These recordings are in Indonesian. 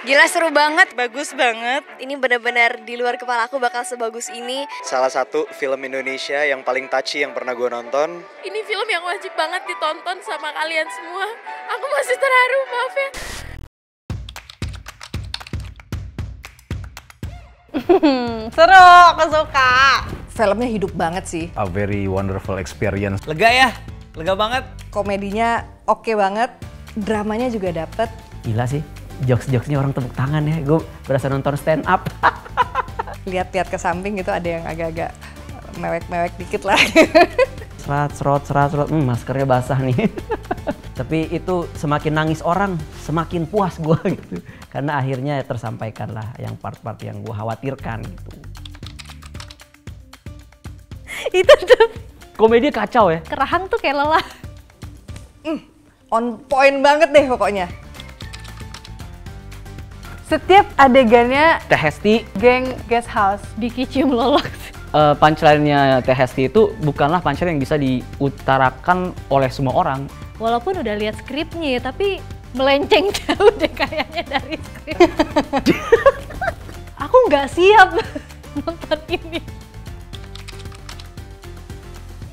Gila seru banget. Bagus banget. Ini benar-benar di luar kepala aku bakal sebagus ini. Salah satu film Indonesia yang paling touchy yang pernah gue nonton. Ini film yang wajib banget ditonton sama kalian semua. Aku masih terharu, maaf ya. Seru, aku suka. Filmnya hidup banget sih. A very wonderful experience. Lega ya? Lega banget. Komedinya oke banget, dramanya juga dapet. Gila sih, jokes-jokesnya orang tepuk tangan ya. Gue berasa nonton stand up. Lihat-lihat ke samping gitu ada yang agak-agak mewek-mewek dikit lah. Serot, maskernya basah nih. Tapi itu semakin nangis orang, semakin puas gue gitu. Karena akhirnya tersampaikan lah yang part-part yang gue khawatirkan gitu. Itu tuh Komedi kacau ya. Kerahang tuh kayak lelah. On point banget deh pokoknya. Setiap adegannya Teh Hesti, geng guest house dikicium lolok. punchline-nya Teh Hesti itu bukanlah punchline yang bisa diutarakan oleh semua orang. Walaupun udah lihat skripnya ya, tapi melenceng jauh deh kayaknya dari skrip. Aku nggak siap nonton ini.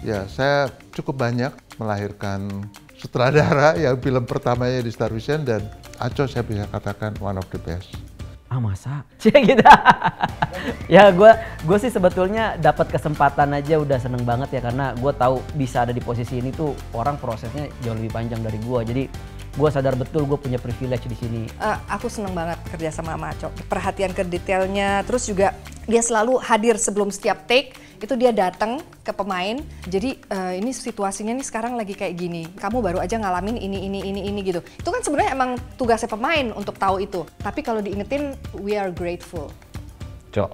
Ya, saya cukup banyak melahirkan sutradara yang film pertamanya di Star Vision, dan Aco saya bisa katakan one of the best. Ah masa? Gitu. Ya gue sih sebetulnya dapat kesempatan aja udah seneng banget ya, karena gue tahu bisa ada di posisi ini tuh orang prosesnya jauh lebih panjang dari gue. Jadi gue sadar betul gue punya privilege di sini. Aku seneng banget kerja sama Aco. Perhatian ke detailnya, terus juga dia selalu hadir sebelum setiap take. Itu dia datang ke pemain, jadi ini situasinya nih sekarang lagi kayak gini, kamu baru aja ngalamin ini gitu. Itu kan sebenarnya emang tugasnya pemain untuk tahu itu, tapi kalau diingetin we are grateful. Cok,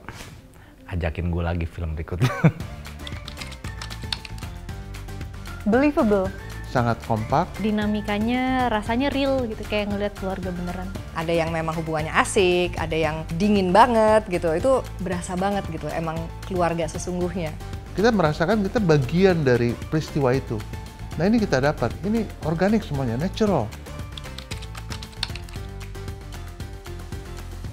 ajakin gue lagi film berikutnya. Believable. Sangat kompak. Dinamikanya rasanya real gitu, kayak ngeliat keluarga beneran. Ada yang memang hubungannya asik, ada yang dingin banget gitu, itu berasa banget gitu, emang keluarga sesungguhnya. Kita merasakan kita bagian dari peristiwa itu. Nah ini kita dapat, ini organik semuanya, natural.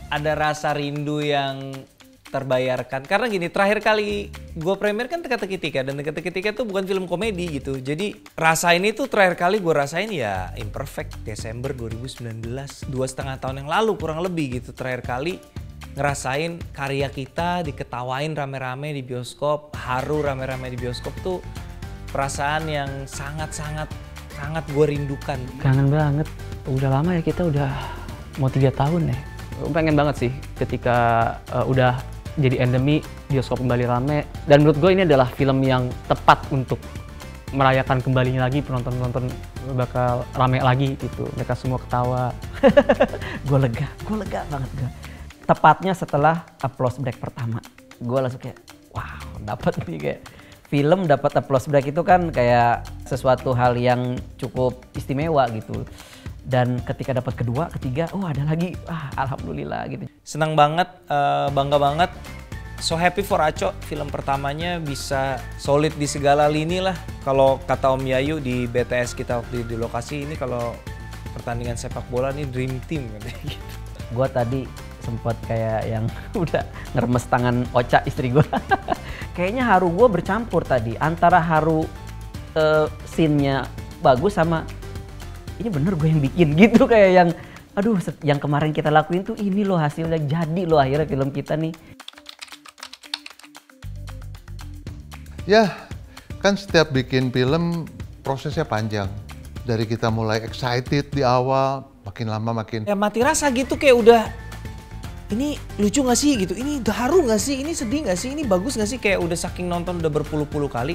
Ada rasa rindu yang terbayarkan. Karena gini, terakhir kali gue premier kan Teka-Teki Tika, dan Teka-Teki Tika tuh bukan film komedi gitu. Jadi rasa ini tuh terakhir kali gue rasain ya Imperfect Desember 2019, 2,5 tahun yang lalu kurang lebih gitu. Terakhir kali ngerasain karya kita diketawain rame-rame di bioskop, haru rame-rame di bioskop tuh perasaan yang sangat gue rindukan. Kangen banget, udah lama ya, kita udah mau 3 tahun ya. Pengen banget sih ketika udah jadi endemi, bioskop kembali rame. Dan menurut gue ini adalah film yang tepat untuk merayakan kembalinya lagi, penonton-penonton bakal rame lagi gitu. Mereka semua ketawa. Gue lega banget gue. Tepatnya setelah applause break pertama. Gue langsung kayak, wow, dapat nih kayak film dapat applause break itu kan kayak sesuatu hal yang cukup istimewa gitu. Dan ketika dapat kedua, ketiga, oh ada lagi, alhamdulillah gitu. Senang banget, bangga banget. So happy for Aco, film pertamanya bisa solid di segala lini lah. Kalau kata Om Yayu di BTS kita waktu di lokasi ini, kalau pertandingan sepak bola nih dream team katanya gitu. Gue tadi sempat kayak yang udah ngeremes tangan Ocha istri gue. Kayaknya haru gue bercampur tadi, antara haru scene-nya bagus sama ini bener gue yang bikin gitu, kayak yang aduh yang kemarin kita lakuin tuh ini loh hasilnya, jadi loh akhirnya film kita nih. Ya, kan setiap bikin film prosesnya panjang. Dari kita mulai excited di awal, makin lama makin... Ya mati rasa gitu, kayak udah ini lucu gak sih gitu, ini haru gak sih, ini sedih gak sih, ini bagus gak sih, kayak udah saking nonton udah berpuluh-puluh kali.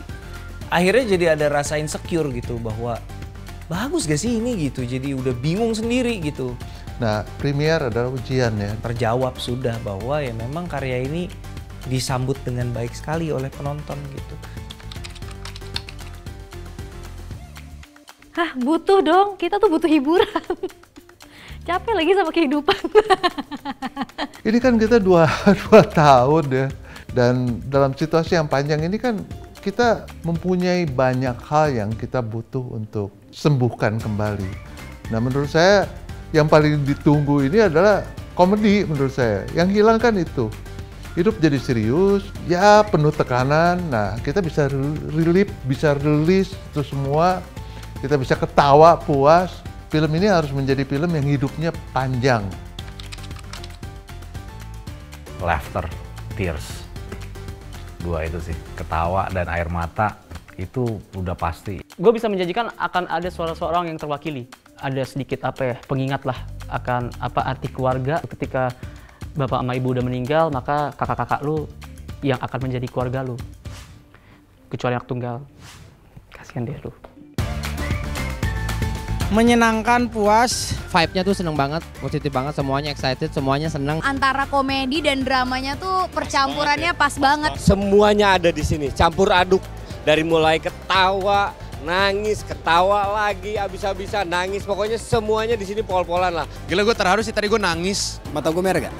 Akhirnya jadi ada rasa insecure gitu bahwa bagus gak sih ini gitu, jadi udah bingung sendiri gitu. Nah, premier adalah ujian ya. Terjawab sudah bahwa ya memang karya ini disambut dengan baik sekali oleh penonton gitu. Hah, butuh dong, kita tuh butuh hiburan. Capek lagi sama kehidupan. Ini kan kita dua tahun ya, dan dalam situasi yang panjang ini kan kita mempunyai banyak hal yang kita butuh untuk sembuhkan kembali. Nah menurut saya yang paling ditunggu ini adalah komedi menurut saya. Yang hilang kan itu. Hidup jadi serius, ya penuh tekanan. Nah, kita bisa relief, bisa rilis itu semua. Kita bisa ketawa, puas. Film ini harus menjadi film yang hidupnya panjang. Laughter, tears. Dua itu sih, ketawa dan air mata itu udah pasti. Gue bisa menjanjikan akan ada suara-suara orang yang terwakili. Ada sedikit pengingat lah akan arti keluarga. Ketika bapak sama ibu udah meninggal, maka kakak-kakak lu yang akan menjadi keluarga lu. Kecuali anak tunggal. Kasihan deh lu. Menyenangkan, puas, vibe-nya tuh seneng banget, positif banget, semuanya excited, semuanya seneng. Antara komedi dan dramanya tuh percampurannya pas banget. Semuanya ada di sini, campur aduk. Dari mulai ketawa, nangis, ketawa lagi, abis-abisan nangis. Pokoknya semuanya di sini pol-polan lah. Gila, gue terharu sih, tadi gue nangis. Mata gue merah gak?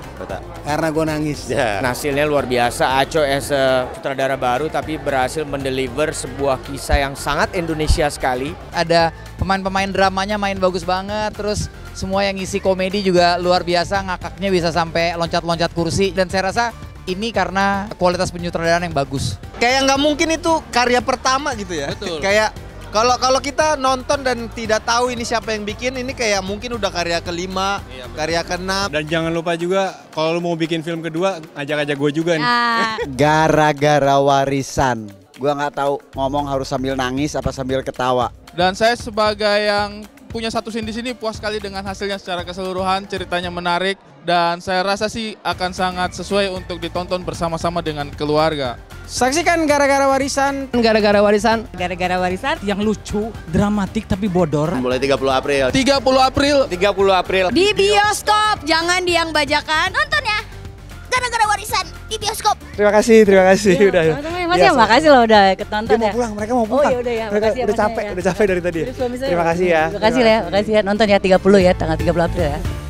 Karena gue nangis. Yeah. Hasilnya luar biasa. Aco as a sutradara baru tapi berhasil mendeliver sebuah kisah yang sangat Indonesia sekali. Ada pemain-pemain dramanya main bagus banget, terus semua yang ngisi komedi juga luar biasa, ngakaknya bisa sampai loncat-loncat kursi. Dan saya rasa ini karena kualitas penyutradaraan yang bagus. Kayak nggak mungkin itu karya pertama gitu ya. Betul. Kayak kalau kita nonton dan tidak tahu ini siapa yang bikin, ini kayak mungkin udah karya kelima, karya keenam. Dan jangan lupa juga kalau lu mau bikin film kedua, ajak-ajak gue juga nih. Gara-gara warisan. Gue nggak tahu ngomong harus sambil nangis apa sambil ketawa. Dan saya sebagai yang punya satu scene di sini puas sekali dengan hasilnya secara keseluruhan, ceritanya menarik dan saya rasa sih akan sangat sesuai untuk ditonton bersama-sama dengan keluarga. Saksikan Gara-gara Warisan. Gara-gara Warisan. Gara-gara Warisan yang lucu, dramatik tapi bodor. Mulai 30 April. 30 April. 30 April. Di bioskop, jangan di yang bajakan. Nonton ya. Gara-gara Warisan di bioskop. Terima kasih Ya, udah. Mas ya, makasih loh udah ikut nonton Dia mau pulang, mereka mau pulang. Oh ya udah ya, mereka makasih ya. udah capek dari tadi. Terima kasih ya. Terima kasih ya, nonton ya 30 ya, tanggal 30 April ya.